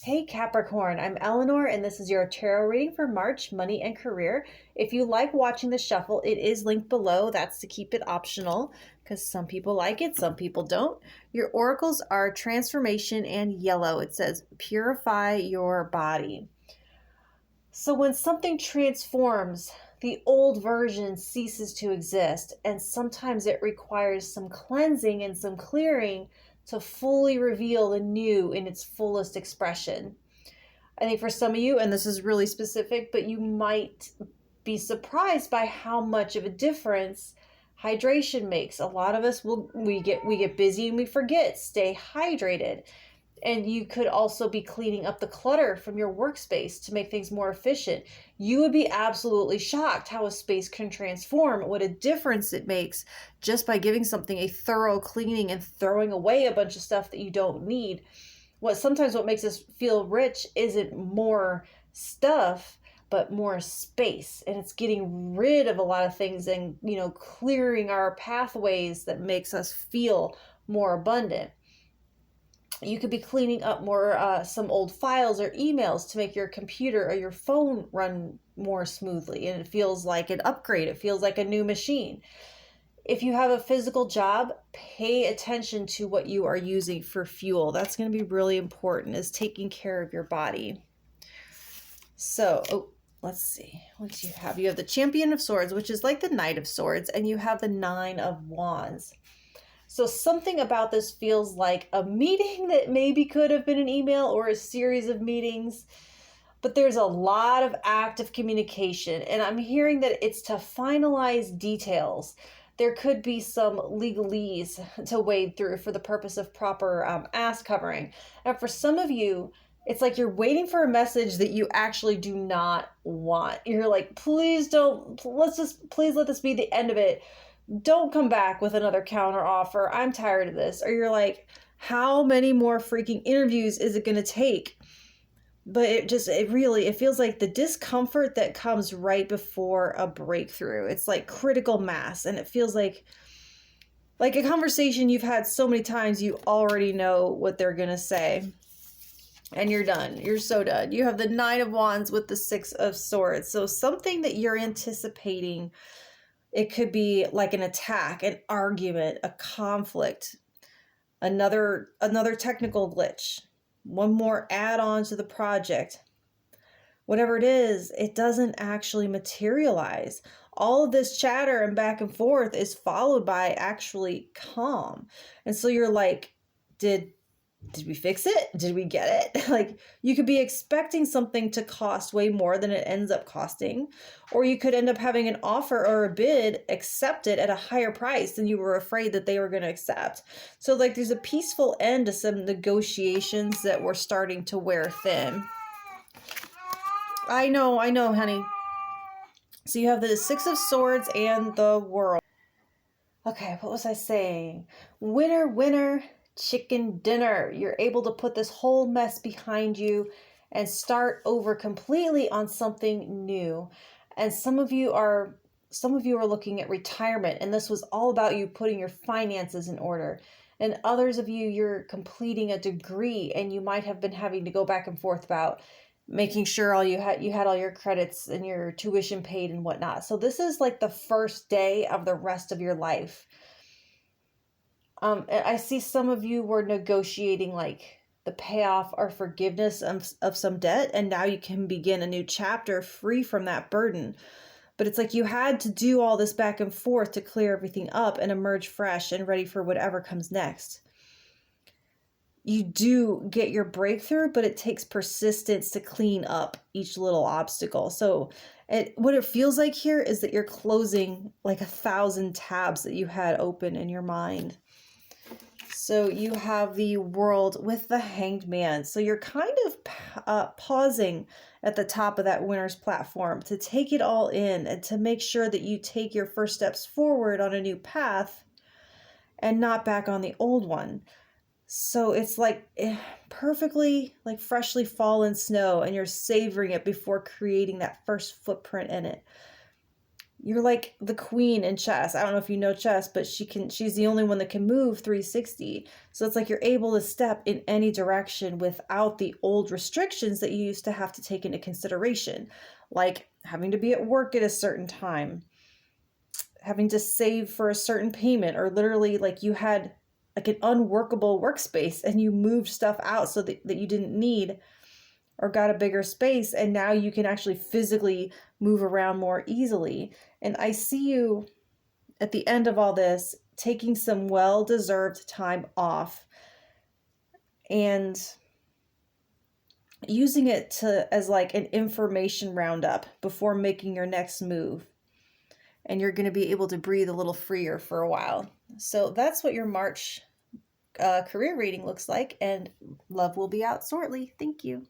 Hey Capricorn, I'm Eleanor and this is your tarot reading for March, money and career. If you like watching the shuffle, it is linked below. That's to keep it optional because some people like it, some people don't. Your oracles are transformation and yellow. It says purify your body. So when something transforms, the old version ceases to exist, and sometimes it requires some cleansing and some clearing to fully reveal the new in its fullest expression. I think for some of you, and this is really specific, but you might be surprised by how much of a difference hydration makes. A lot of us we get busy and we forget. Stay hydrated. And you could also be cleaning up the clutter from your workspace to make things more efficient. You would be absolutely shocked how a space can transform, what a difference it makes just by giving something a thorough cleaning and throwing away a bunch of stuff that you don't need. What makes us feel rich isn't more stuff, but more space. And it's getting rid of a lot of things and, clearing our pathways that makes us feel more abundant. You could be cleaning up more some old files or emails to make your computer or your phone run more smoothly, and it feels like an upgrade. It feels like a new machine. If you have a physical job, pay attention to what you are using for fuel. That's going to be really important, is taking care of your body. So, let's see. What do you have? You have the Champion of Swords, which is like the Knight of Swords, and you have the Nine of Wands. So something about this feels like a meeting that maybe could have been an email or a series of meetings, but there's a lot of active communication, and I'm hearing that it's to finalize details. There could be some legalese to wade through for the purpose of proper ass covering. And for some of you, it's like you're waiting for a message that you actually do not want. You're like, please let this be the end of it. Don't come back with another counter offer. I'm tired of this. Or you're like, how many more freaking interviews is it going to take? But it feels like the discomfort that comes right before a breakthrough. It's like critical mass, and it feels like a conversation you've had so many times, you already know what they're going to say. And you're done. You're so done. You have the Nine of Wands with the Six of Swords. So something that you're anticipating. It could be like an attack, an argument, a conflict, another technical glitch, one more add-on to the project. Whatever it is, it doesn't actually materialize. All of this chatter and back and forth is followed by actually calm. And so you're like, did we fix it? Did we get it? Like, you could be expecting something to cost way more than it ends up costing, or you could end up having an offer or a bid accepted at a higher price than you were afraid that they were going to accept. So like there's a peaceful end to some negotiations that were starting to wear thin. I know, honey. So you have the Six of Swords and the World. Okay, what was I saying? Winner, winner, chicken dinner. You're able to put this whole mess behind you and start over completely on something new. And some of you are looking at retirement, and this was all about you putting your finances in order. And others of you, you're completing a degree, and you might have been having to go back and forth about making sure you had all your credits and your tuition paid and whatnot. So this is like the first day of the rest of your life. I see some of you were negotiating like the payoff or forgiveness of some debt, and now you can begin a new chapter free from that burden. But it's like you had to do all this back and forth to clear everything up and emerge fresh and ready for whatever comes next. You do get your breakthrough, but it takes persistence to clean up each little obstacle. So what it feels like here is that you're closing like 1,000 tabs that you had open in your mind. So you have the World with the Hanged Man. So you're kind of pausing at the top of that winner's platform to take it all in and to make sure that you take your first steps forward on a new path and not back on the old one. So it's like perfectly like freshly fallen snow, and you're savoring it before creating that first footprint in it. you're like the queen in chess. I don't know if you know chess, but she's the only one that can move 360. So it's like you're able to step in any direction without the old restrictions that you used to have to take into consideration, like having to be at work at a certain time, having to save for a certain payment, or literally like you had like an unworkable workspace and you moved stuff out so that you didn't need, or got a bigger space, and now you can actually physically move around more easily. And I see you at the end of all this taking some well-deserved time off and using it as like an information roundup before making your next move. And you're going to be able to breathe a little freer for a while. So that's what your March career reading looks like, and love will be out shortly. Thank you.